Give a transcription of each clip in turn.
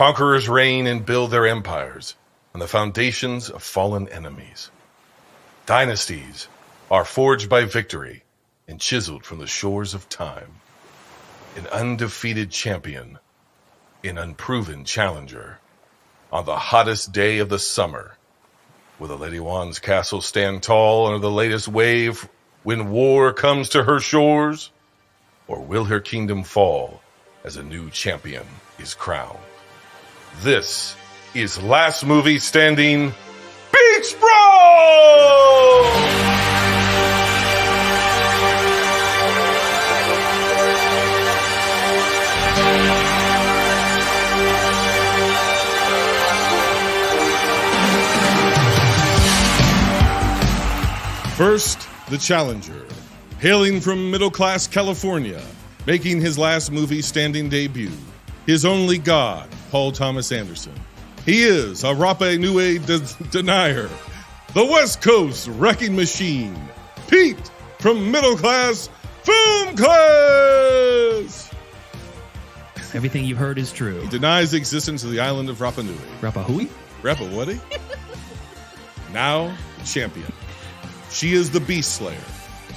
Conquerors reign and build their empires on the foundations of fallen enemies. Dynasties are forged by victory and chiseled from the shores of time. An undefeated champion, an unproven challenger. On the hottest day of the summer, will the Lady-Wan's castle stand tall under the latest wave when war comes to her shores? Or will her kingdom fall as a new champion is crowned? This is Last Movie Standing, Beach Brawl! First, the challenger, hailing from middle-class California, making his Last Movie Standing debut, his only god, Paul Thomas Anderson. He is a Rapa Nui denier, the West Coast wrecking machine, Pete from middle-class film class. Everything you've heard is true. He denies the existence of the island of Rapa Nui. Rapa Hui? Rapa what? Now, the champion. She is the Beast Slayer,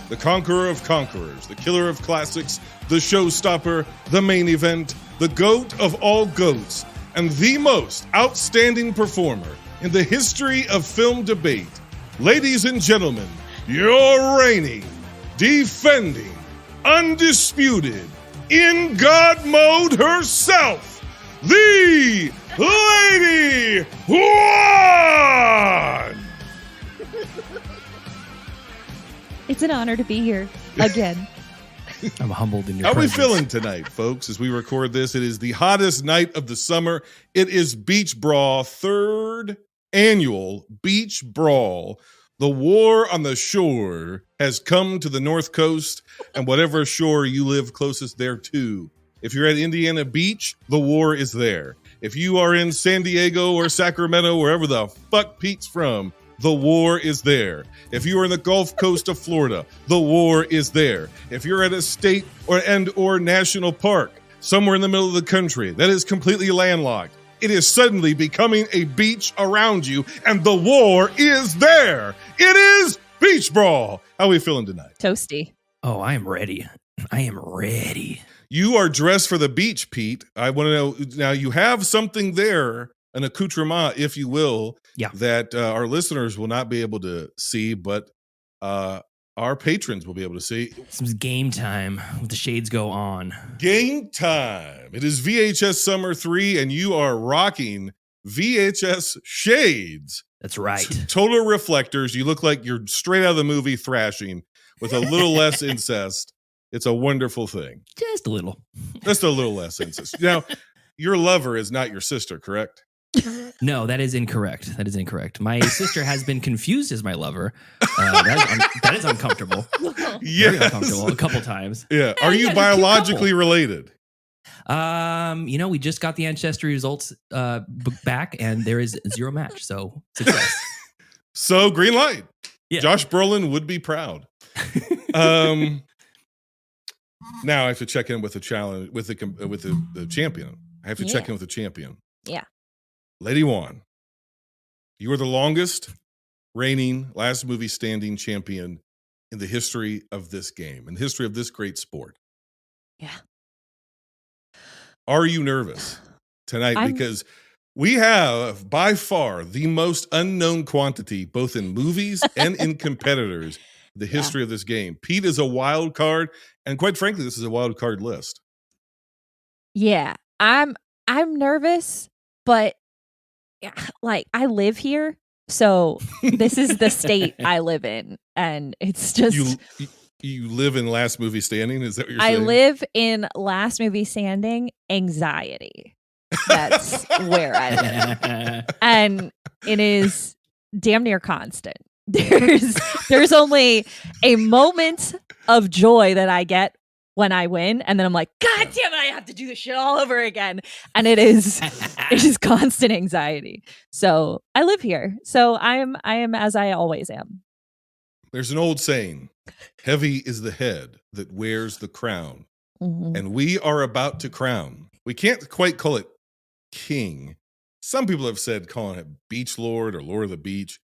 the conqueror of conquerors, the killer of classics, the showstopper, the main event, the goat of all goats, and the most outstanding performer in the history of film debate. Ladies and gentlemen, your reigning, defending, undisputed, in God mode herself, the Lady-Wan! It's an honor to be here again. I'm humbled in your How presence. are we feeling tonight, folks, as we record this? It is the hottest night of the summer. It is Beach Brawl, third annual Beach Brawl. The war on the shore has come to the North Coast and whatever shore you live closest there to. If you're at Indiana Beach, the war is there. If you are in San Diego or Sacramento, wherever the fuck Pete's from, the war is there. If you are in the Gulf Coast of Florida, the war is there. If you're at a state or national park somewhere in the middle of the country that is completely landlocked, it is suddenly becoming a beach around you, and the war is there. It is Beach Brawl. How are we feeling tonight? Toasty. Oh, I am ready. I am ready. You are dressed for the beach, Pete. I want to know, now you have something there, an accoutrement, if you will, that our listeners will not be able to see, but our patrons will be able to see. Some game time with the shades go on. Game time. It is VHS Summer 3, and you are rocking VHS shades. That's right. Total reflectors. You look like you're straight out of the movie Thrashing with a little less incest. It's a wonderful thing. Just a little. Just a little less incest. Now, your lover is not your sister, correct? No, that is incorrect. That is incorrect. My sister has been confused as my lover. That is uncomfortable. Yes. Very uncomfortable a couple times. Yeah. Are you biologically related? We just got the ancestry results back, and there is zero match. So success. So green light. Yeah. Josh Brolin would be proud. Now I have to check in with the challenge with the champion. I have to check in with the champion. Yeah. Lady-Wan, you are the longest reigning Last Movie Standing champion in the history of this game, in the history of this great sport. Yeah. Are you nervous tonight? Because we have by far the most unknown quantity, both in movies and in competitors, the history of this game. Pete is a wild card, and quite frankly, this is a wild card list. Yeah. I'm nervous, but like I live here, so this is the state I live in, and it's just you live in Last Movie Standing. Is that what you're saying? I live in Last Movie Standing anxiety. That's where I live, and it is damn near constant. There's only a moment of joy that I get when I win, and then I'm like, God damn it, I have to do this shit all over again. And it is constant anxiety. So I live here. So I am as I always am. There's an old saying, heavy is the head that wears the crown. Mm-hmm. And we are about to crown. We can't quite call it king. Some people have said calling it Beach Lord or Lord of the Beach.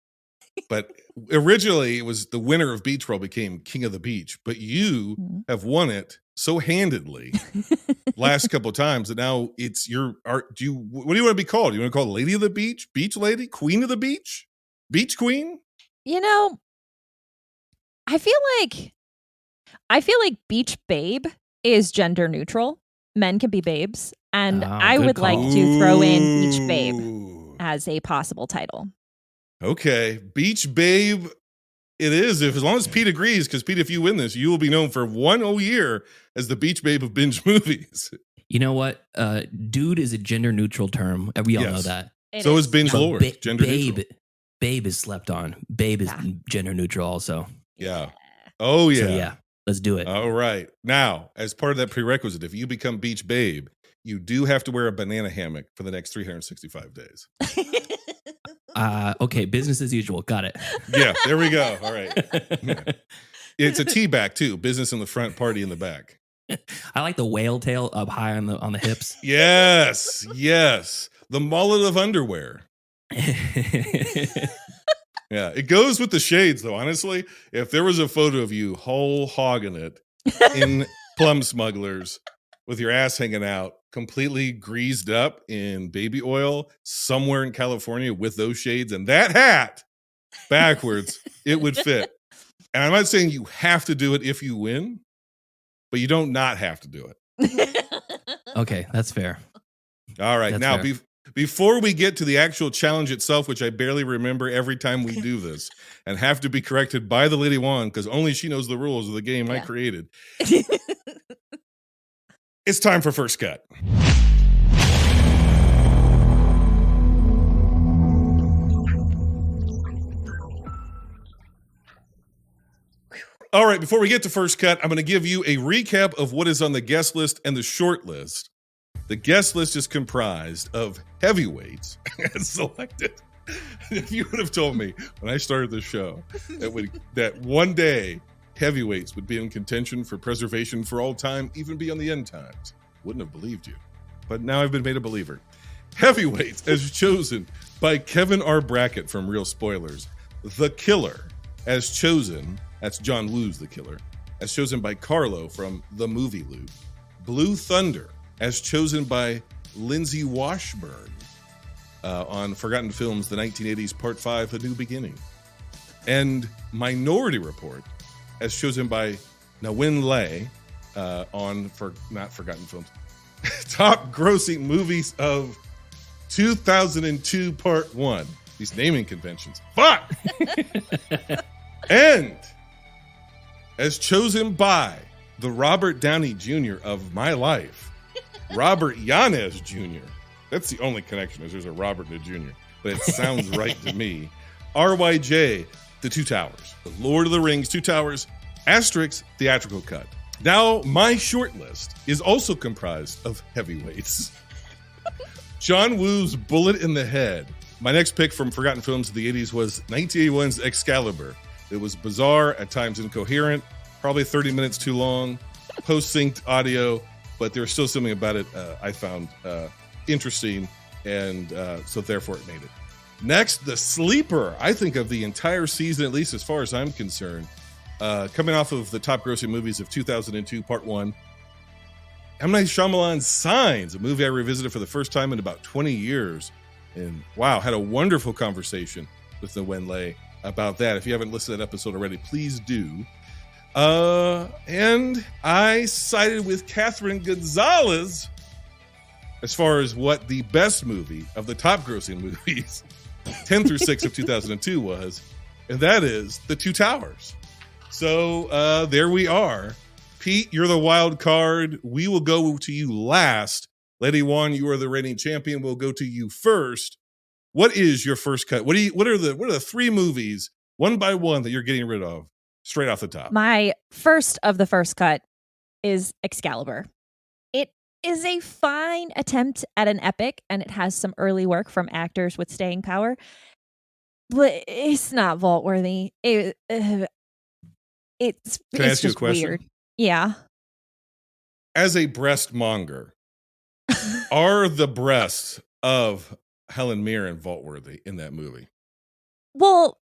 But originally, it was the winner of Beach Brawl became King of the Beach. But you have won it so handedly last couple of times that now it's your art. What do you want to be called? Do you want to call it Lady of the Beach, Beach Lady, Queen of the Beach, Beach Queen? You know, I feel like Beach Babe is gender neutral. Men can be babes, and I would like to throw in Beach Babe as a possible title. Okay, Beach Babe. It is, as long as Pete agrees, because Pete, if you win this, you will be known for 1 whole year as the Beach Babe of Binge Movies. You know what? Dude is a gender neutral term. We all know that. So is Binge Lord. Gender neutral. Babe is slept on. Babe is gender neutral also. Yeah. Oh, yeah. So, yeah, let's do it. All right. Now, as part of that prerequisite, if you become Beach Babe, you do have to wear a banana hammock for the next 365 days. Okay, business as usual. Got it. Yeah, there we go. All right. Yeah. It's a tea back too. Business in the front, party in the back. I like the whale tail up high on the hips. Yes, yes. The mullet of underwear. Yeah, it goes with the shades though. Honestly, if there was a photo of you whole hogging it in Plum Smugglers with your ass hanging out, completely greased up in baby oil somewhere in California with those shades and that hat backwards, it would fit. And I'm not saying you have to do it if you win, but you don't not have to do it. Okay, that's fair. All right. Now, before we get to the actual challenge itself, which I barely remember every time we do this and have to be corrected by the Lady-Wan because only she knows the rules of the game I created. It's time for First Cut. All right, before we get to First Cut, I'm going to give you a recap of what is on the guest list and the short list. The guest list is comprised of heavyweights as selected. If you would have told me when I started the show that one day heavyweights would be in contention for preservation for all time, even beyond the end times, wouldn't have believed you. But now I've been made a believer. Heavyweights as chosen by Kevin R. Brackett from Real Spoilers. The Killer as chosen, that's John Woo's The Killer, as chosen by Carlo from The Movie Loop. Blue Thunder as chosen by Lindsay Washburn on Forgotten Films, the 1980s Part 5, A New Beginning. And Minority Report as chosen by Nawin Lay on not Forgotten Films, Top Grossing Movies of 2002 Part 1. These naming conventions. Fuck! And as chosen by the Robert Downey Jr. of my life, Robert Yanez Jr. That's the only connection, is there's a Robert and a Jr., but it sounds right to me. RYJ, The Two Towers. The Lord of the Rings, Two Towers, asterisk, theatrical cut. Now, my short list is also comprised of heavyweights. John Woo's Bullet in the Head. My next pick from Forgotten Films of the 80s was 1981's Excalibur. It was bizarre, at times incoherent, probably 30 minutes too long, post-synced audio, but there's still something about it I found interesting, and so therefore it made it. Next, the sleeper, I think, of the entire season, at least as far as I'm concerned, coming off of the top grossing movies of 2002, Part 1, M. Night Shyamalan's Signs, a movie I revisited for the first time in about 20 years. And wow, had a wonderful conversation with Nawin Lay about that. If you haven't listened to that episode already, please do. And I sided with Catherine Gonzalez as far as what the best movie of the top grossing movies, 10 through 6 of 2002 was, and that is The Two Towers. So there we are. Pete, you're the wild card. We will go to you last. Lady-Wan, you are the reigning champion. We'll go to you first. What is your first cut? What are the three movies, one by one, that you're getting rid of straight off the top? My first of the first cut is Excalibur. It is a fine attempt at an epic, and it has some early work from actors with staying power, but it's not vault worthy. It's Can I ask you a question? Weird. Yeah. As a breast monger, are the breasts of Helen Mirren and Vaultworthy in that movie. Well,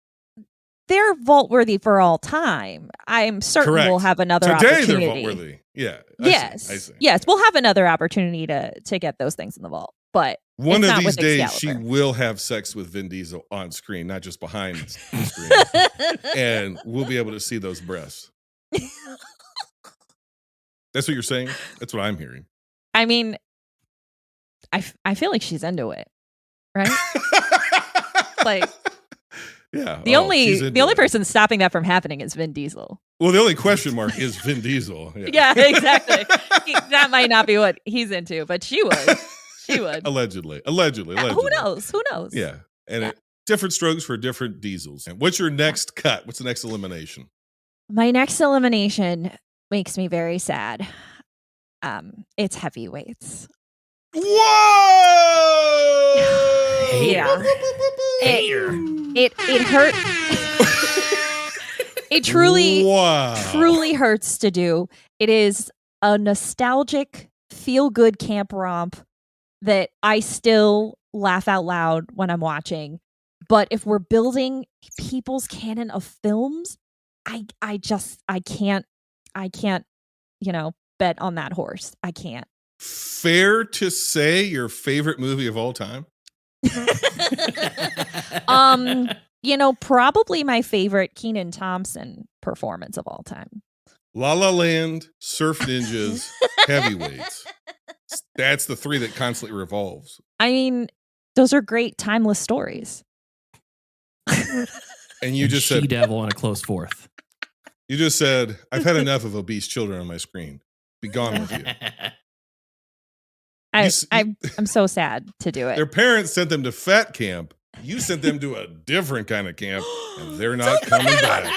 they're vault-worthy for all time. I'm certain Correct. we'll have another Today opportunity. they're vault-worthy. Yeah. I see. Yes, we'll have another opportunity to get those things in the vault. But One it's of not these with days, Excalibur. she will have sex with Vin Diesel on screen, not just behind the screen. And we'll be able to see those breasts. That's what you're saying? That's what I'm hearing. I mean, I feel like she's into it, right? Like, yeah. the only person stopping that from happening is Vin Diesel. Well, the only question mark is Vin Diesel. Yeah, exactly. That might not be what he's into, but she would. She would. Allegedly. Who knows? Who knows? Yeah. And different strokes for different Diesels. And what's your next cut? What's the next elimination? My next elimination makes me very sad. It's heavyweights. Whoa! Yeah. It hurt. It truly hurts to do. It is a nostalgic, feel-good camp romp that I still laugh out loud when I'm watching. But if we're building people's canon of films, I can't, bet on that horse. I can't. Fair to say your favorite movie of all time? Probably my favorite Kenan Thompson performance of all time. La La Land, Surf Ninjas, Heavyweights. That's the three that constantly revolves. I mean, those are great timeless stories. And you just said She-Devil in a close fourth. You just said, I've had enough of obese children on my screen. Be gone with you. I'm so sad to do it. Their parents sent them to fat camp. You sent them to a different kind of camp, and they're not coming back. Don't put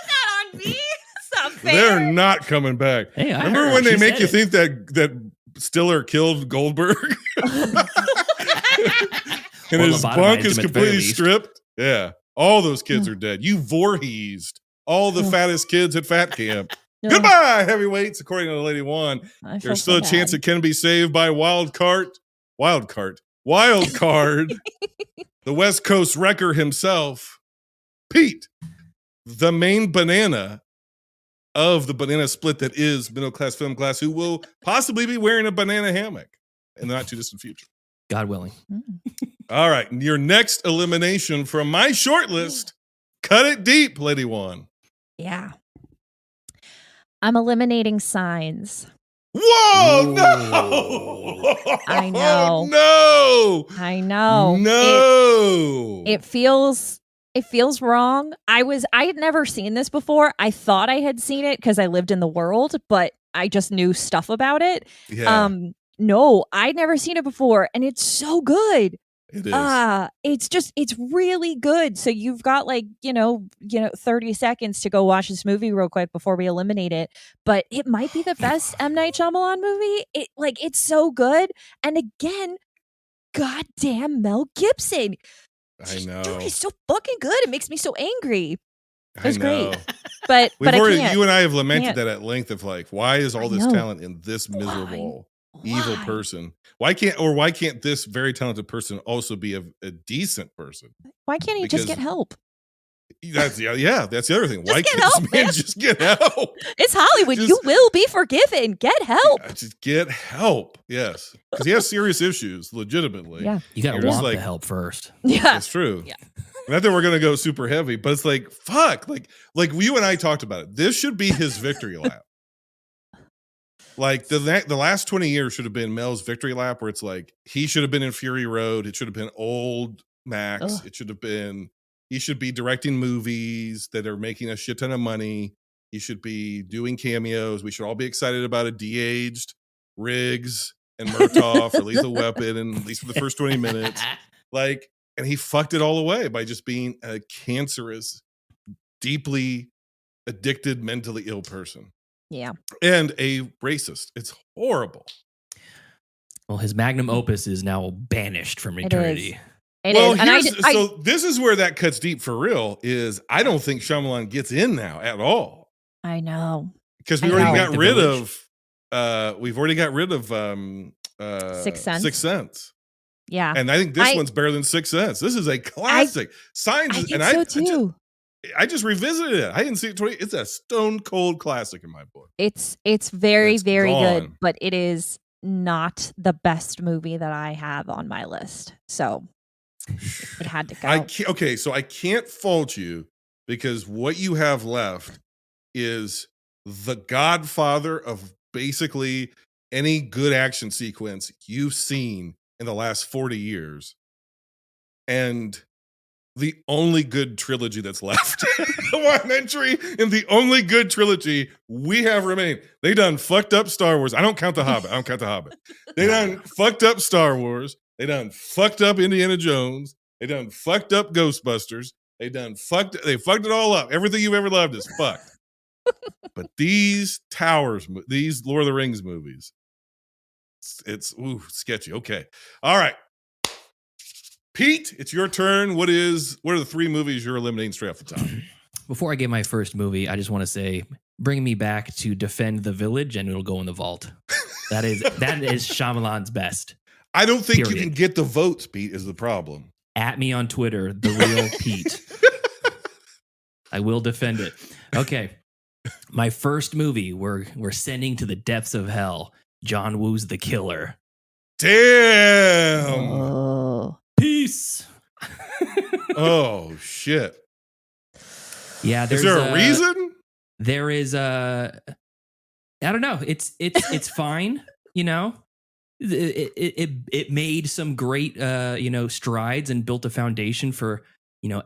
that on me. It's not fair. They're not coming back. Hey, remember when they make you think that Stiller killed Goldberg? And his bunk is completely stripped? Yeah. All those kids are dead. You Voorheesed all the fattest kids at fat camp. Goodbye, heavyweights, according to Lady-Wan. There's still a chance it can be saved by wild card. The West Coast wrecker himself, Pete, the main banana of the banana split that is middle class film class, who will possibly be wearing a banana hammock in the not too distant future. God willing. All right, your next elimination from my short list. Cut it deep, Lady-Wan. Yeah. I'm eliminating Signs. Whoa, Ooh. no! I know. No! I know. No! It feels wrong. I had never seen this before. I thought I had seen it because I lived in the world, but I just knew stuff about it. Yeah. No, I'd never seen it before, and it's so good. It is. It's really good. So you've got 30 seconds to go watch this movie real quick before we eliminate it. But it might be the best M. Night Shyamalan movie. It's so good. And again, goddamn Mel Gibson. I know. Dude, he's so fucking good. It makes me so angry. It was great. But I can't. You and I have lamented that at length of why is all this know. talent in this miserable evil person? Why can't this very talented person also be a decent person? Why can't he just get help? That's the other thing. Why get can't help, this man man. just get help? It's Hollywood. You will be forgiven. Get help. Just get help. Yes. Because he has serious issues, legitimately. Yeah. You got to want the help first. Yeah. That's true. Yeah. Not that we're going to go super heavy, but it's like, fuck. Like you and I talked about it. This should be his victory lap. Like the last 20 years should have been Mel's victory lap, where it's like he should have been in Fury Road. It should have been old Max. It should have been, he should be directing movies that are making a shit ton of money. He should be doing cameos. We should all be excited about a de-aged Riggs and Murtaugh for Lethal Weapon, and at least for the first 20 minutes. And he fucked it all away by just being a cancerous, deeply addicted, mentally ill person. Yeah. And a racist. It's horrible. Well, his magnum opus is now banished from eternity. It is. So this is where that cuts deep for real, is I don't think Shyamalan gets in now at all. I know. Because we've already got rid of Sixth Sense. Sixth Sense. Yeah. And I think this one's better than Sixth Sense. This is a classic. I think so too. I just revisited it. I didn't see it. It's a stone cold classic in my book. It's very, very gone. good, but it is not the best movie that I have on my list. So it had to go. Okay, so I can't fault you because what you have left is the godfather of basically any good action sequence you've seen in the last 40 years. And the only good trilogy that's left. One entry in the only good trilogy we have remaining. They done fucked up Star Wars. I don't count The Hobbit. They done fucked up Star Wars. They done fucked up Indiana Jones. They done fucked up Ghostbusters. They fucked it all up. Everything you've ever loved is fucked. But these these Lord of the Rings movies, it's sketchy. Okay. All right. Pete, it's your turn. What are the 3 movies you're eliminating straight off the top? Before I get my first movie, I just want to say, bring me back to Defend the Village, and it'll go in the vault. That is Shyamalan's best. I don't think Period. you can get the votes, Pete, is the problem. At me on Twitter, the real Pete. I will defend it. Okay. My first movie, we're sending to the depths of hell. John Woo's The Killer. Damn. Oh. Peace. Oh shit. Yeah, is there a reason? There is I don't know. It's fine, you know. It made some great strides and built a foundation for,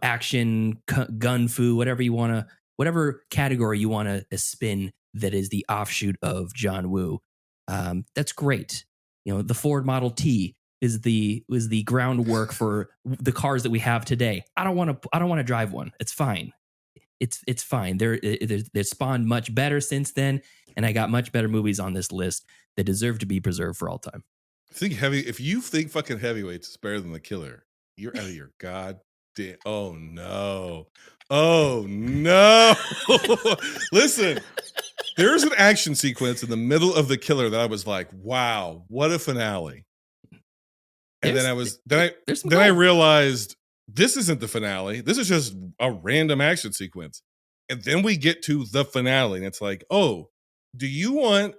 action, gun fu, whatever category you want to spin that is the offshoot of John Woo. That's great. The Ford Model T was the groundwork for the cars that we have today. I don't want to drive one. It's fine. It's fine. They're spawned much better since then, and I got much better movies on this list that deserve to be preserved for all time. If you think fucking Heavyweights is better than The Killer, you're out of your goddamn. Oh no. Listen, there's an action sequence in the middle of The Killer that I was like, wow, what a finale. And then I realized this isn't the finale. This is just a random action sequence. And then we get to the finale, and it's like, oh, do you want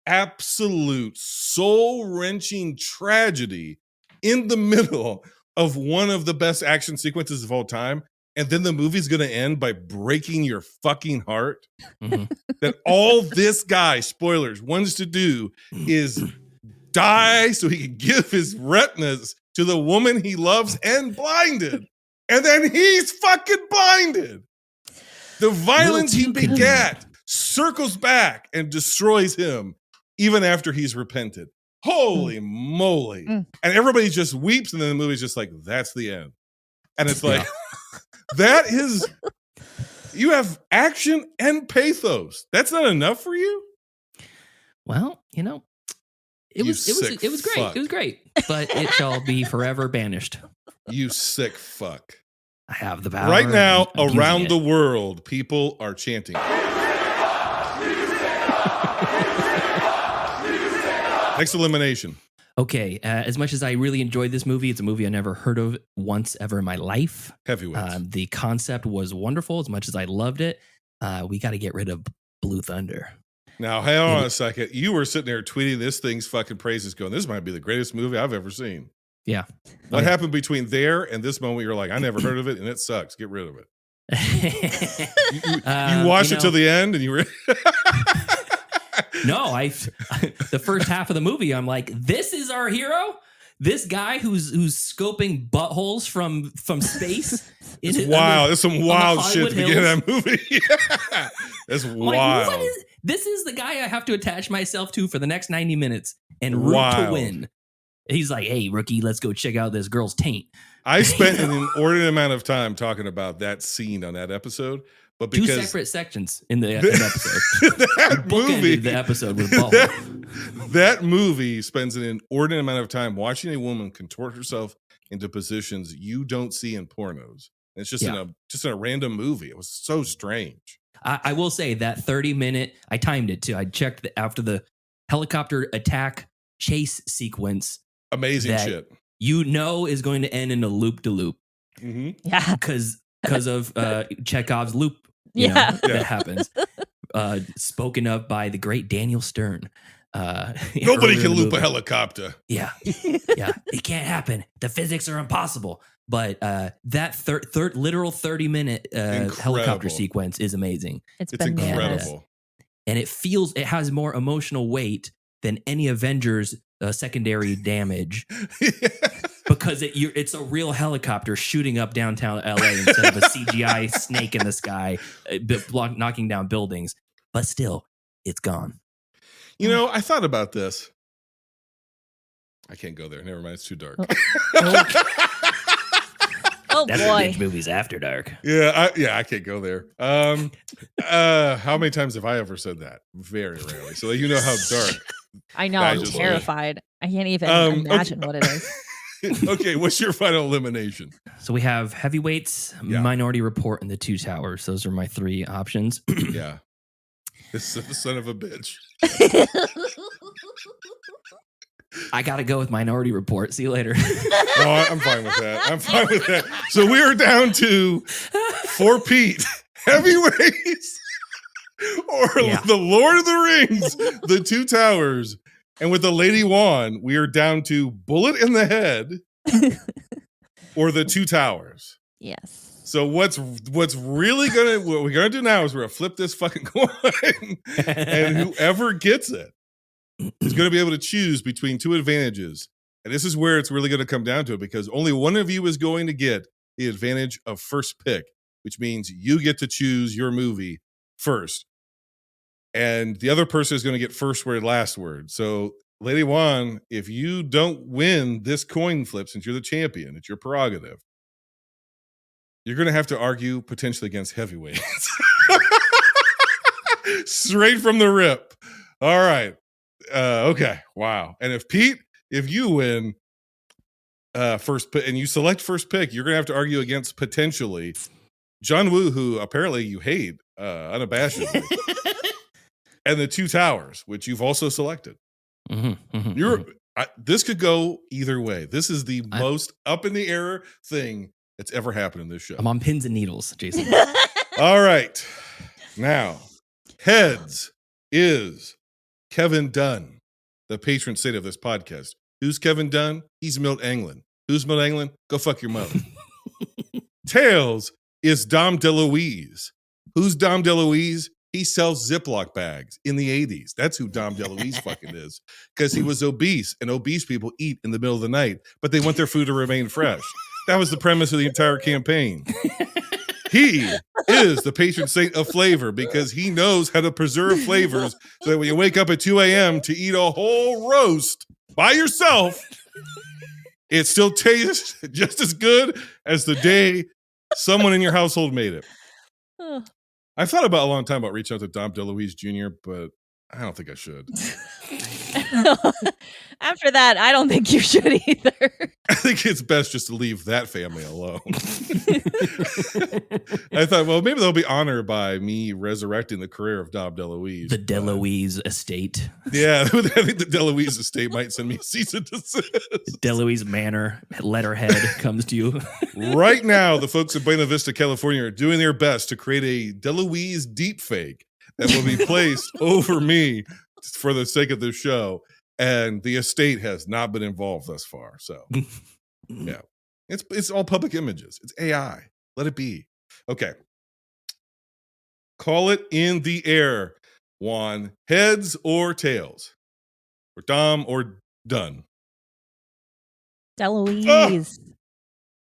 absolute soul-wrenching tragedy in the middle of one of the best action sequences of all time? And then the movie's going to end by breaking your fucking heart? Mm-hmm. That all this guy, spoilers, wants to do is die so he can give his retinas to the woman he loves and blinded. And then he's fucking blinded. The violence he begat circles back and destroys him even after he's repented. Holy moly. And everybody just weeps, and then the movie's just like, that's the end. And it's like, you have action and pathos. That's not enough for you? Well, it was great. Fuck. It was great, but it shall be forever banished. You sick fuck. I have the power. Right now, around the world, people are chanting. Next elimination. Okay, as much as I really enjoyed this movie, it's a movie I never heard of once ever in my life. Heavyweights. The concept was wonderful. As much as I loved it, we got to get rid of Blue Thunder. Now, hang on a second. You were sitting there tweeting this thing's fucking praises going, this might be the greatest movie I've ever seen. Yeah. What happened between there and this moment? You're like, I never heard of it, and it sucks. Get rid of it. you watched it till the end, and you were... No, the first half of the movie, I'm like, this is our hero? This guy who's scoping buttholes from space? It's wild. There's some wild shit to begin that movie. Yeah. That's wild. Like, this is the guy I have to attach myself to for the next 90 minutes and root to win. He's like, hey, rookie, let's go check out this girl's taint. I spent an inordinate amount of time talking about that scene on that episode. But because 2 separate sections in the episode. That movie, the episode with that movie spends an inordinate amount of time watching a woman contort herself into positions you don't see in pornos. And it's just in a random movie. It was so strange. I will say that 30-minute, I timed it too. I checked after the helicopter attack chase sequence Amazing that shit. you know is going to end in a loop-de-loop Mm-hmm. Yeah. because of Chekhov's loop. You Yeah. know, that happens. Spoken of by the great Daniel Stern. Nobody earlier can in the loop a movie. helicopter. Yeah, yeah, it can't happen. The physics are impossible. But that literal 30-minute helicopter Incredible. sequence is amazing, It's It's bananas. incredible. and it has more emotional weight than any Avengers secondary damage because it's a real helicopter shooting up downtown LA instead of a CGI snake in the sky knocking down buildings. But still, it's gone. You know, I thought about this. I can't go there. Never mind. It's too dark. Oh That's boy. Binge Movies After Dark. I can't go there. How many times have I ever said that? Very rarely. So you know how dark. I know. I I'm just- terrified. I can't even Okay. imagine what it is. Okay, what's your final elimination? So we have Heavyweights, Yeah. Minority Report, and The Two Towers. Those are my 3 options. Yeah. This son of a bitch. I got to go with Minority Report. See you later. No, I'm fine with that. I'm fine with that. So we are down to for Pete, Heavyweights, or Yeah. the Lord of the Rings, The Two Towers, and with the Lady-Wan, we are down to Bullet in the Head or The Two Towers. Yes. So what we're gonna do now is we're gonna flip this fucking coin, and whoever gets it is going to be able to choose between 2 advantages. And this is where it's really going to come down to it, because only one of you is going to get the advantage of first pick, which means you get to choose your movie first. And the other person is going to get first word, last word. So, Lady-Wan, if you don't win this coin flip, since you're the champion, it's your prerogative, you're going to have to argue potentially against Heavyweights. Straight from the rip. All right. Okay. Wow. And if you win first pick and you select first pick, you're gonna have to argue against potentially John Woo, who apparently you hate unabashedly, and The Two Towers, which you've also selected. This could go either way. This is the most up in the air thing that's ever happened in this show. I'm on pins and needles, Jason. All right. Now, heads is Kevin Dunn, the patron saint of this podcast. Who's Kevin Dunn? He's Milt Englund. Who's Milt Englund? Go fuck your mother. Tails is Dom DeLuise. Who's Dom DeLuise? He sells Ziploc bags in the 80s. That's who Dom DeLuise fucking is. Because he was obese, and obese people eat in the middle of the night, but they want their food to remain fresh. That was the premise of the entire campaign. He is the patron saint of flavor because he knows how to preserve flavors so that when you wake up at 2 a.m. to eat a whole roast by yourself, it still tastes just as good as the day someone in your household made it. I thought about a long time about reaching out to Dom DeLuise Jr., but I don't think I should. After that, I don't think you should either. I think it's best just to leave that family alone. I thought, well, maybe they'll be honored by me resurrecting the career of Dom DeLuise. The DeLuise estate. Yeah, I think the DeLuise estate might send me a cease and desist. DeLuise Manor letterhead comes to you. Right now, the folks in Buena Vista, California are doing their best to create a DeLuise deepfake that will be placed over me for the sake of this show. And the estate has not been involved thus far. So, yeah, it's all public images. It's AI. Let it be. Okay. Call it in the air, Juan. Heads or tails? Or Dom or Dunn? DeLuise.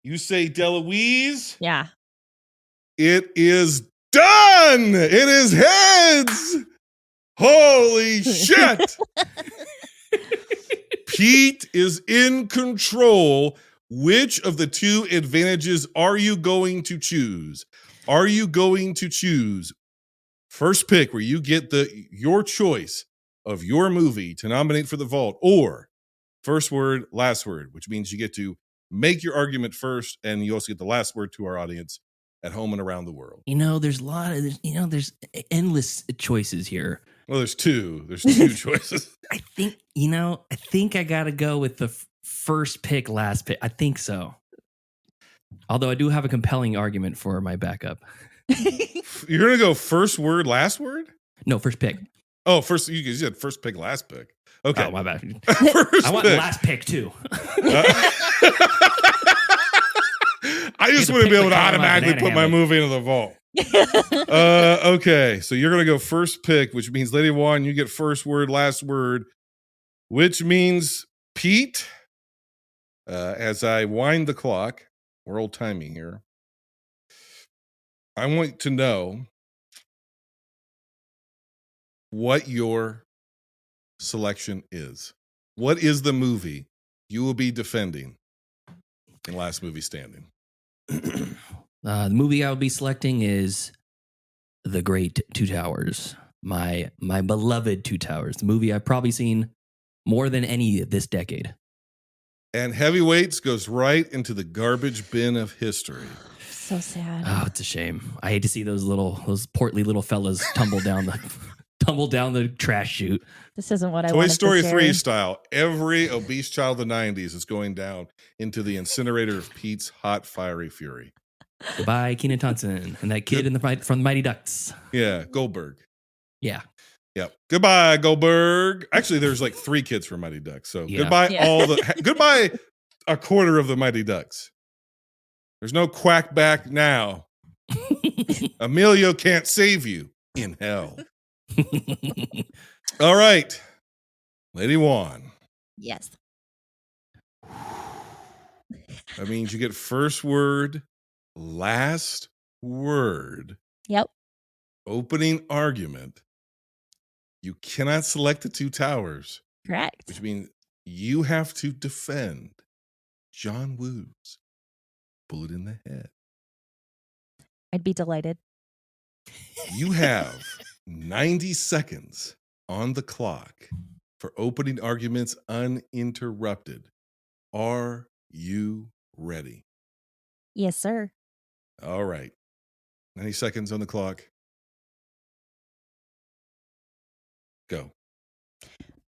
You say DeLuise? Yeah. It is done. It is heads. Holy shit. Pete is in control. Which of the 2 advantages are you going to choose? Are you going to choose first pick where you get your choice of your movie to nominate for the vault, or first word, last word, which means you get to make your argument first and you also get the last word to our audience at home and around the world? There's a lot of, there's endless choices here. Well, there's two. There's two choices. I think I got to go with the first pick, last pick. I think so. Although I do have a compelling argument for my backup. You're going to go first word, last word? No, first pick. Oh, first. You said first pick, last pick. Okay. Oh, my bad. First I want pick. last pick too. I just to want to pick be able the to color of my automatically banana put my hammock. movie into the vault. Okay, so you're going to go first pick, which means Lady-Wan, you get first word, last word, which means Pete, as I wind the clock, we're old timey here. I want to know what your selection is. What is the movie you will be defending in Last Movie Standing? The movie I will be selecting is The Great Two Towers. My beloved Two Towers. The movie I've probably seen more than any this decade. And Heavyweights goes right into the garbage bin of history. So sad. Oh, it's a shame. I hate to see those portly little fellas tumble down the trash chute. This isn't what I Toy wanted Story for 3 Jerry. style, every obese child of the 90s is going down into the incinerator of Pete's hot, fiery fury. Goodbye, Kenan Thompson and that kid from the Mighty Ducks. Yeah, Goldberg. Yeah. Yep. Goodbye, Goldberg. Actually, there's like 3 kids from Mighty Ducks. So Yeah. goodbye goodbye a quarter of the Mighty Ducks. There's no quack back now. Emilio can't save you in hell. All right. Lady-Wan. Yes. That means you get first word, last word. Yep. Opening argument. You cannot select the Two Towers, Correct. which means you have to defend John Woo's Bullet in the Head. I'd be delighted. You have 90 seconds on the clock for opening arguments uninterrupted. Are you ready? Yes, sir. All right. 90 seconds on the clock. Go.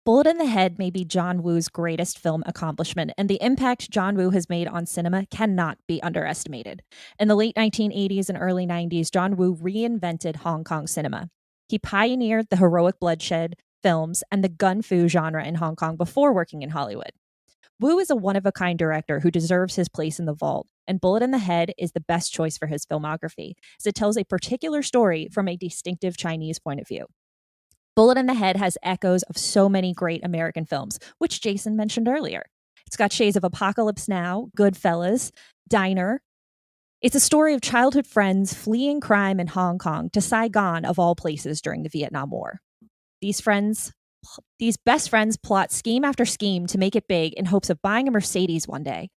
Bullet in the Head may be John Woo's greatest film accomplishment, and the impact John Woo has made on cinema cannot be underestimated. In the late 1980s and early 90s, John Woo reinvented Hong Kong cinema. He pioneered the heroic bloodshed films and the gun fu genre in Hong Kong before working in Hollywood. Woo is a one-of-a-kind director who deserves his place in the vault, and Bullet in the Head is the best choice for his filmography, as it tells a particular story from a distinctive Chinese point of view. Bullet in the Head has echoes of so many great American films, which Jason mentioned earlier. It's got shades of Apocalypse Now, Goodfellas, Diner. It's a story of childhood friends fleeing crime in Hong Kong to Saigon, of all places, during the Vietnam War. These best friends plot scheme after scheme to make it big in hopes of buying a Mercedes one day.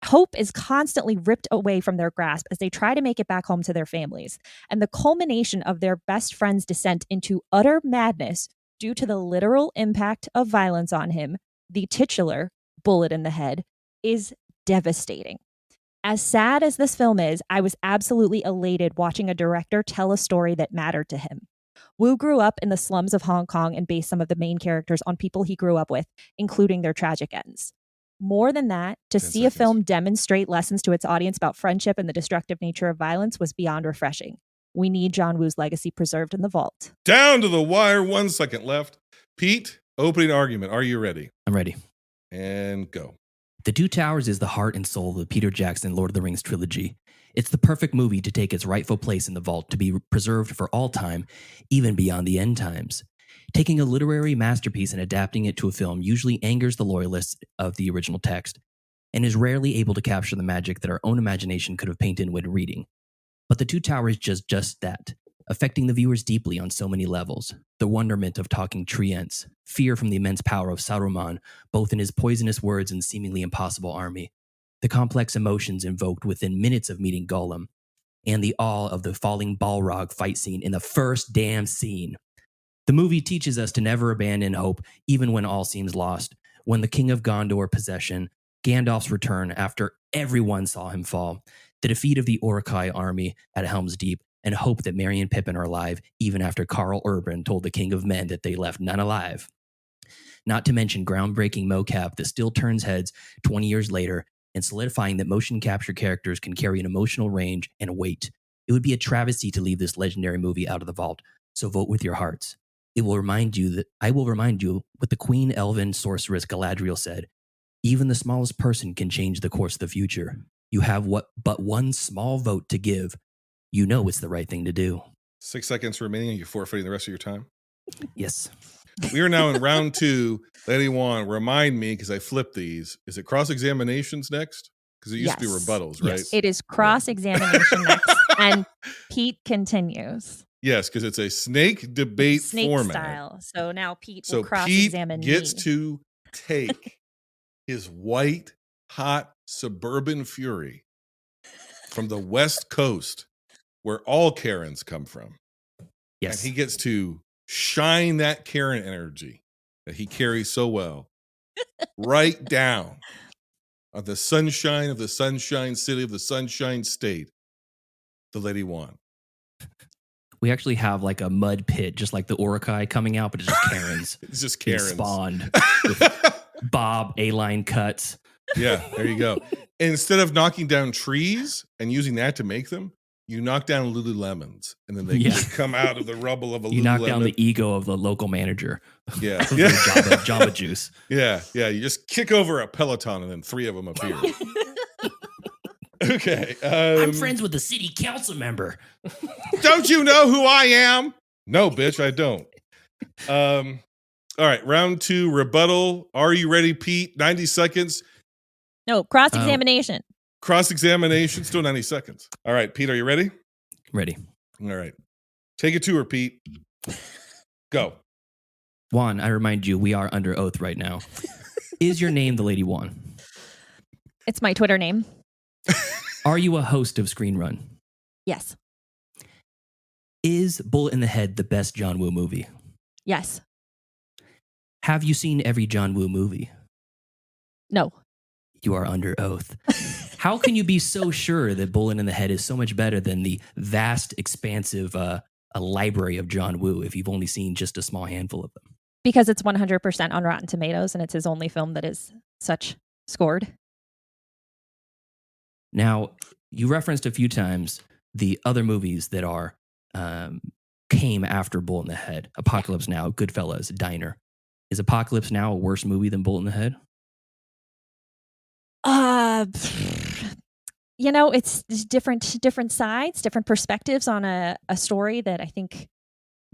Hope is constantly ripped away from their grasp as they try to make it back home to their families. And the culmination of their best friend's descent into utter madness due to the literal impact of violence on him, the titular Bullet in the Head, is devastating. As sad as this film is, I was absolutely elated watching a director tell a story that mattered to him. Woo grew up in the slums of Hong Kong and based some of the main characters on people he grew up with, including their tragic ends. More than that, to 10 see a seconds. film demonstrate lessons to its audience about friendship and the destructive nature of violence was beyond refreshing. We need John Woo's legacy preserved in the vault. Down to the wire. 1 second left. Pete, opening argument. Are you ready? I'm ready. And go. The Two Towers is the heart and soul of the Peter Jackson Lord of the Rings trilogy. It's the perfect movie to take its rightful place in the vault, to be preserved for all time, even beyond the end times. Taking a literary masterpiece and adapting it to a film usually angers the loyalists of the original text, and is rarely able to capture the magic that our own imagination could have painted when reading. But The Two Towers does just that, affecting the viewers deeply on so many levels. The wonderment of talking tree ents, fear from the immense power of Saruman, both in his poisonous words and seemingly impossible army, the complex emotions invoked within minutes of meeting Gollum, and the awe of the falling Balrog fight scene in the first damn scene. The movie teaches us to never abandon hope, even when all seems lost. When the King of Gondor possession, Gandalf's return after everyone saw him fall, the defeat of the Uruk-hai army at Helm's Deep, and hope that Merry and Pippin are alive, even after Carl Urban told the King of Men that they left none alive. Not to mention groundbreaking mocap that still turns heads 20 years later and solidifying that motion capture characters can carry an emotional range and weight. It would be a travesty to leave this legendary movie out of the vault, so vote with your hearts. I will remind you what the Queen Elven sorceress Galadriel said. Even the smallest person can change the course of the future. You have but one small vote to give. You know it's the right thing to do. 6 seconds remaining and you're forfeiting the rest of your time. Yes. We are now in round 2. Lady-Wan, remind me, because I flipped these. Is it cross-examinations next? Because it used to be rebuttals, right? Yes. It is cross-examination next. And Pete continues. Yes, because it's a snake debate Snake format. style. So now Pete So will cross-examine Pete gets me. to take his white, hot suburban fury from the West Coast, where all Karens come from. Yes. And he gets to shine that Karen energy that he carries so well right down on the sunshine of the Sunshine City of the Sunshine State, the Lady-Wan. We actually have like a mud pit, just like the Urukai coming out, but it's just Karens. It's just being Karens. spawned with Bob A-line cuts. Yeah, there you go. Instead of knocking down trees and using that to make them, you knock down Lululemons, and then they just come out of the rubble of a Lululemon. You knock down the ego of the local manager. Yeah. Yeah. Jamba Juice. Yeah. You just kick over a Peloton, and then 3 of them appear. Okay. I'm friends with the city council member. Don't you know who I am? No, bitch, I don't. All right, round 2, rebuttal. Are you ready, Pete? 90 seconds. No, cross-examination. Cross-examination, still 90 seconds. All right, Pete, are you ready? Ready. All right. Take it to her, Pete. Go. Juan, I remind you, we are under oath right now. Is your name the Lady Juan? It's my Twitter name. Are you a host of Screen Run? Yes. Is Bullet in the Head the best John Woo movie? Yes. Have you seen every John Woo movie? No. You are under oath. How can you be so sure that Bullet in the Head is so much better than the vast, expansive a library of John Woo if you've only seen just a small handful of them? Because it's 100% on Rotten Tomatoes, and it's his only film that is such scored. Now, you referenced a few times the other movies that are came after Bullet in the Head. Apocalypse Now, Goodfellas, Diner. Is Apocalypse Now a worse movie than Bullet in the Head? It's different sides, different perspectives on a story that I think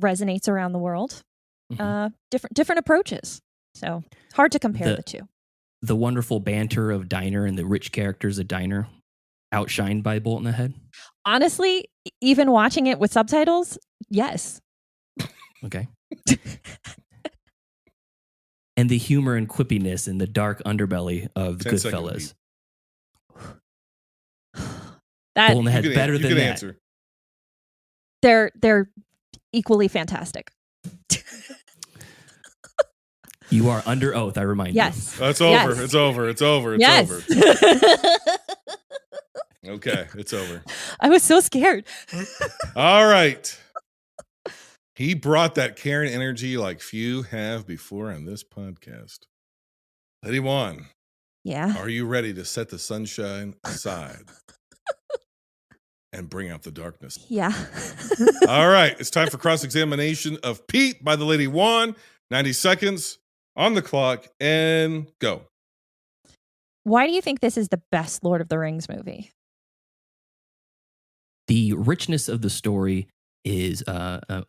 resonates around the world. Mm-hmm. Different approaches. So it's hard to compare the two. The wonderful banter of Diner and the rich characters of Diner outshined by Bullet in the Head? Honestly, even watching it with subtitles, yes. Okay. And the humor and quippiness and the dark underbelly of the Goodfellas. Bullet in the Head better than that. Answer. They're equally fantastic. You are under oath, I remind you. Yes. That's over. Yes. It's over. It's over. It's yes. over. Okay, it's over. I was so scared. All right. He brought that Karen energy like few have before on this podcast. Lady-Wan. Yeah. Are you ready to set the sunshine aside and bring out the darkness? Yeah. All right. It's time for cross-examination of Pete by the Lady-Wan. 90 seconds on the clock and go. Why do you think this is the best Lord of the Rings movie? The richness of the story is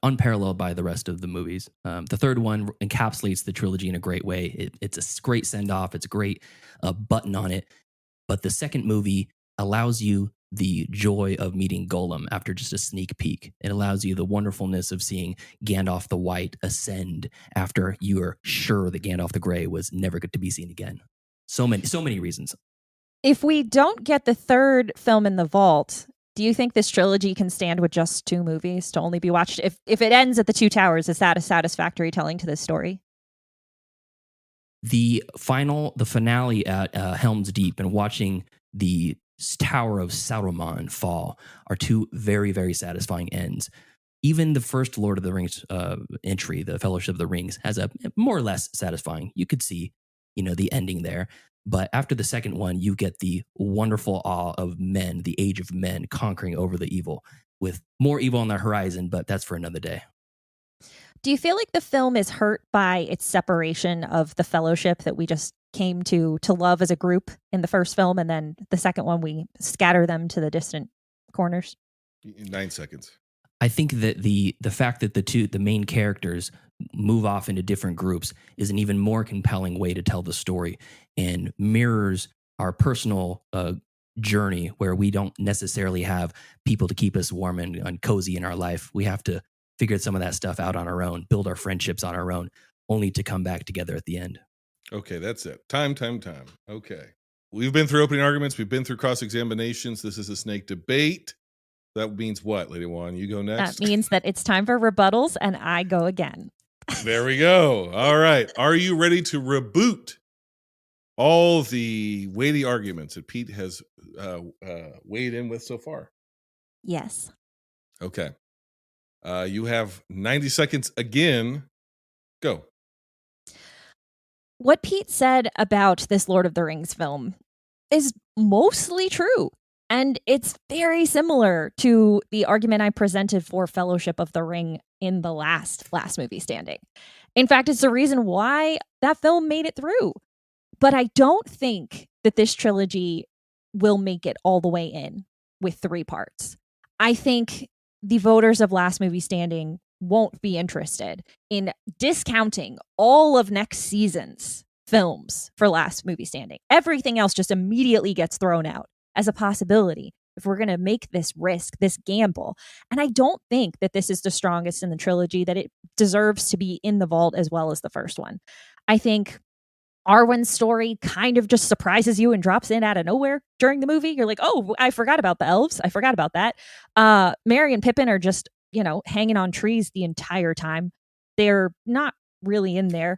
unparalleled by the rest of the movies. The third one encapsulates the trilogy in a great way. It's a great send-off. It's a great button on it. But the second movie allows you the joy of meeting Gollum after just a sneak peek. It allows you the wonderfulness of seeing Gandalf the White ascend after you are sure that Gandalf the Grey was never good to be seen again. So many reasons. If we don't get the third film in the vault, do you think this trilogy can stand with just 2 movies to only be watched? If it ends at the 2 Towers, is that a satisfactory telling to this story? The finale at Helm's Deep and watching the Tower of Saruman fall are two very, very satisfying ends. Even the first Lord of the Rings entry, the Fellowship of the Rings, has a more or less satisfying. You could see, the ending there. But after the second one, you get the wonderful awe of men, the age of men conquering over the evil, with more evil on the horizon, but that's for another day. Do you feel like the film is hurt by its separation of the Fellowship that we just came to love as a group in the first film, and then the second one we scatter them to the distant corners? 9 seconds. I think that the fact that the main characters move off into different groups is an even more compelling way to tell the story and mirrors our personal journey, where we don't necessarily have people to keep us warm and cozy in our life. We have to figure some of that stuff out on our own, build our friendships on our own, only to come back together at the end. Okay, that's it. Time. Okay. We've been through opening arguments. We've been through cross-examinations. This is a snake debate. That means what, Lady-Wan? You go next? That means that it's time for rebuttals, and I go again. There we go. All right. Are you ready to reboot all the weighty arguments that Pete has weighed in with so far? Yes. Okay. You have 90 seconds again. Go. What Pete said about this Lord of the Rings film is mostly true. And it's very similar to the argument I presented for Fellowship of the Ring in the last movie standing. In fact, it's the reason why that film made it through. But I don't think that this trilogy will make it all the way in with 3 parts. I think the voters of last movie standing won't be interested in discounting all of next season's films for last movie standing. Everything else just immediately gets thrown out as a possibility if we're going to make this risk, this gamble. And I don't think that this is the strongest in the trilogy, that it deserves to be in the vault as well as the first one. I think Arwen's story kind of just surprises you and drops in out of nowhere during the movie. You're like, oh, I forgot about the elves. I forgot about that. Merry and Pippin are just, hanging on trees the entire time. They're not really in there.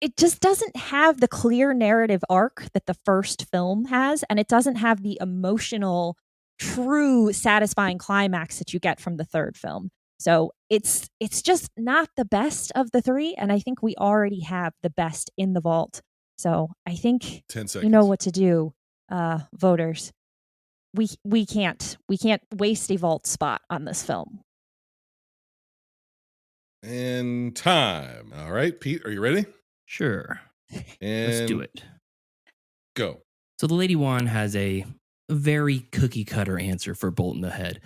It just doesn't have the clear narrative arc that the first film has, and it doesn't have the emotional, true, satisfying climax that you get from the third film. So it's just not the best of the 3, and I think we already have the best in the vault. So I think 10 seconds. You know what to do, voters. We can't waste a vault spot on this film. And time. All right, Pete, are you ready? Sure. And let's do it. Go. So the Lady-Wan has a very cookie cutter answer for Bolt in the Head.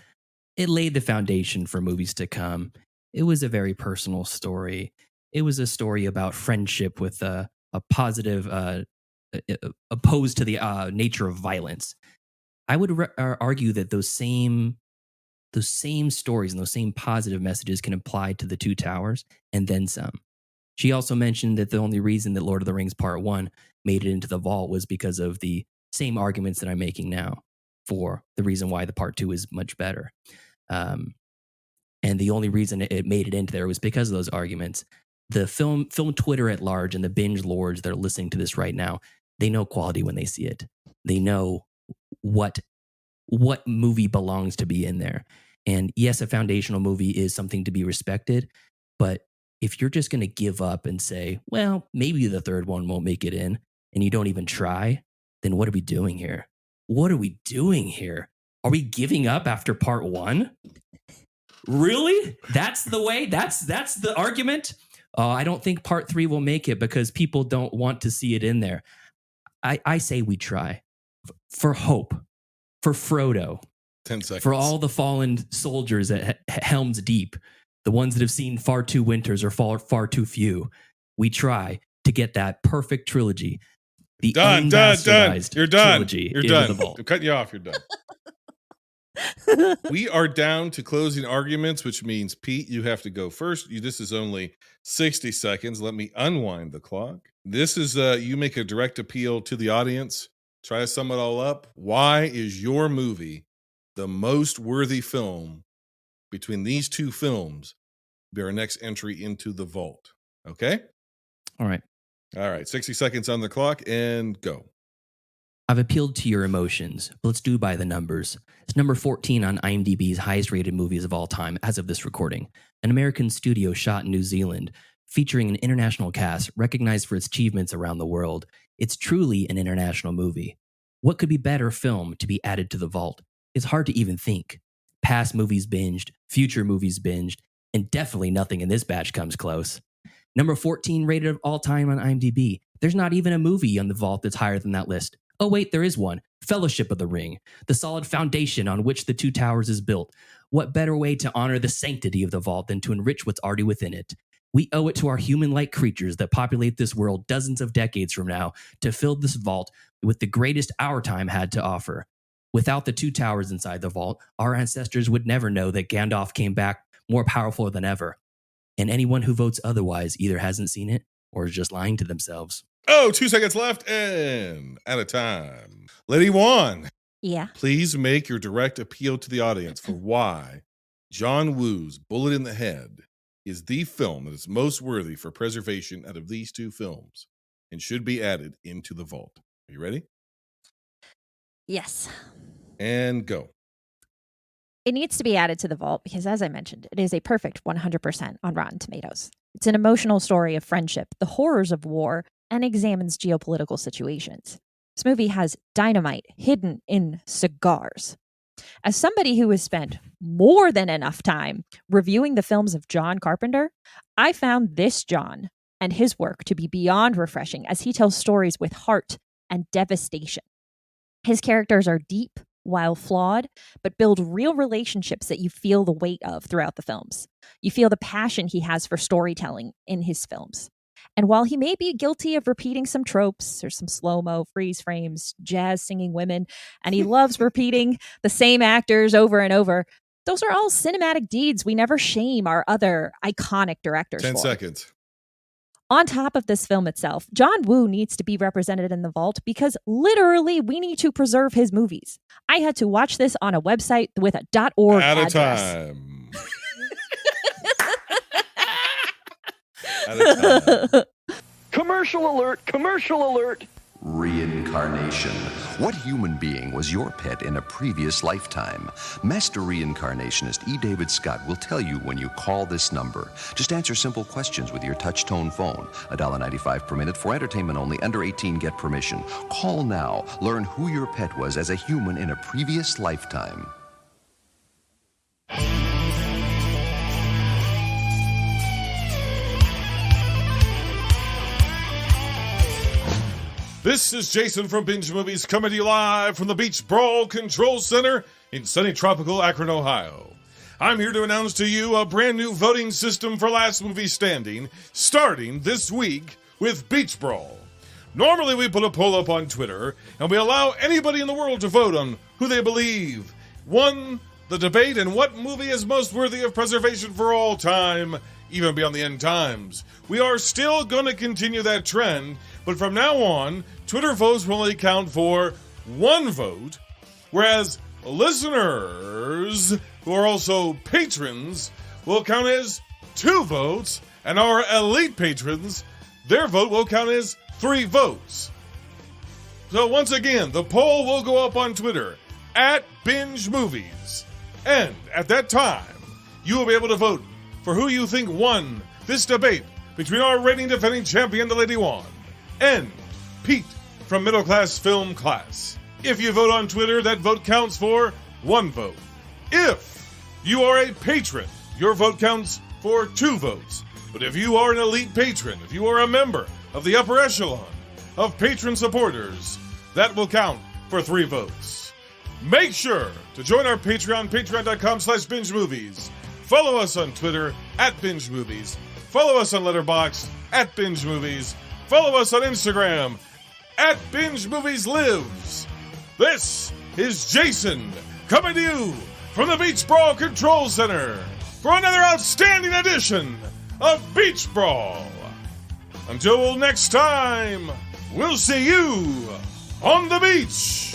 It laid the foundation for movies to come. It was a very personal story. It was a story about friendship with a positive, opposed to the nature of violence. I would argue that those same stories and those same positive messages can apply to the Two Towers and then some. She also mentioned that the only reason that Lord of the Rings Part 1 made it into the vault was because of the same arguments that I'm making now for the reason why the Part 2 is much better. And the only reason it made it into there was because of those arguments. The film Twitter at large and the binge lords that are listening to this right now, they know quality when they see it. They know what movie belongs to be in there. And yes, a foundational movie is something to be respected, but if you're just going to give up and say, well, maybe the third one won't make it in, and you don't even try, then what are we doing here? What are we doing here? Are we giving up after Part 1? Really? That's the way? That's the argument? I don't think Part 3 will make it because people don't want to see it in there. I say we try. For hope. For Frodo. 10 seconds. For all the fallen soldiers at Helm's Deep. The ones that have seen far too winters or far too few. We try to get that perfect trilogy. The done. You're done. You're done. I'm cutting you off. You're done. We are down to closing arguments, which means, Pete, you have to go first. This is only 60 seconds. Let me unwind the clock. This is, you make a direct appeal to the audience. Try to sum it all up. Why is your movie the most worthy film between these 2 films? Be our next entry into the vault. Okay? All right. 60 seconds on the clock and go. I've appealed to your emotions, but let's do by the numbers. It's number 14 on IMDb's highest rated movies of all time as of this recording. An American studio shot in New Zealand, featuring an international cast recognized for its achievements around the world. It's truly an international movie. What could be better film to be added to the vault? It's hard to even think. Past movies binged, future movies binged, and definitely nothing in this batch comes close. Number 14 rated of all time on IMDb. There's not even a movie on the vault that's higher than that list. Oh wait, there is one. Fellowship of the Ring, the solid foundation on which the Two Towers is built. What better way to honor the sanctity of the vault than to enrich what's already within it? We owe it to our human-like creatures that populate this world dozens of decades from now to fill this vault with the greatest our time had to offer. Without the Two Towers inside the vault, our ancestors would never know that Gandalf came back more powerful than ever. And anyone who votes otherwise either hasn't seen it or is just lying to themselves. Oh, 2 seconds left and out of time. Lady-Wan, Yeah. please make your direct appeal to the audience for why John Woo's Bullet in the Head is the film that is most worthy for preservation out of these two films and should be added into the vault. Are you ready? Yes. And go. It needs to be added to the vault because, as I mentioned, it is a perfect 100% on Rotten Tomatoes. It's an emotional story of friendship, the horrors of war, and examines geopolitical situations. This movie has dynamite hidden in cigars. As somebody who has spent more than enough time reviewing the films of John Carpenter, I found this John and his work to be beyond refreshing as he tells stories with heart and devastation. His characters are deep while flawed, but build real relationships that you feel the weight of throughout the films. You feel the passion he has for storytelling in his films. And while he may be guilty of repeating some tropes or some slow-mo, freeze frames, jazz singing women, and he loves repeating the same actors over and over, those are all cinematic deeds we never shame our other iconic directors 10 for. seconds. On top of this film itself, John Woo needs to be represented in the vault because literally we need to preserve his movies. I had to watch this on a website with a .org Out of address. time. Out of time. Commercial alert! Commercial alert! Reincarnation. What human being was your pet in a previous lifetime? Master reincarnationist E. David Scott will tell you when you call this number. Just answer simple questions with your touch-tone phone. $1.95 per minute for entertainment only. Under 18, get permission. Call now. Learn who your pet was as a human in a previous lifetime. This is Jason from Binge Movies coming to you live from the Beach Brawl Control Center in sunny tropical Akron, Ohio. I'm here to announce to you a brand new voting system for Last Movie Standing, starting this week with Beach Brawl. Normally we put a poll up on Twitter, and we allow anybody in the world to vote on who they believe won the debate and what movie is most worthy of preservation for all time, even beyond the end times. We are still going to continue that trend, but from now on, Twitter votes will only count for one vote, whereas listeners, who are also patrons, will count as 2 votes, and our elite patrons, their vote will count as 3 votes. So once again, the poll will go up on Twitter, at Binge Movies. And at that time, you will be able to vote for who you think won this debate between our reigning defending champion, the Lady-Wan, and Pete from Middle Class Film Class. If you vote on Twitter, that vote counts for 1 vote. If you are a patron, your vote counts for 2 votes. But if you are an elite patron, if you are a member of the upper echelon of patron supporters, that will count for 3 votes. Make sure to join our Patreon, patreon.com/binge movies. Follow us on Twitter, at Binge Movies. Follow us on Letterboxd, at Binge Movies. Follow us on Instagram, at Binge Movies Lives. This is Jason coming to you from the Beach Brawl Control Center for another outstanding edition of Beach Brawl. Until next time, we'll see you on the beach.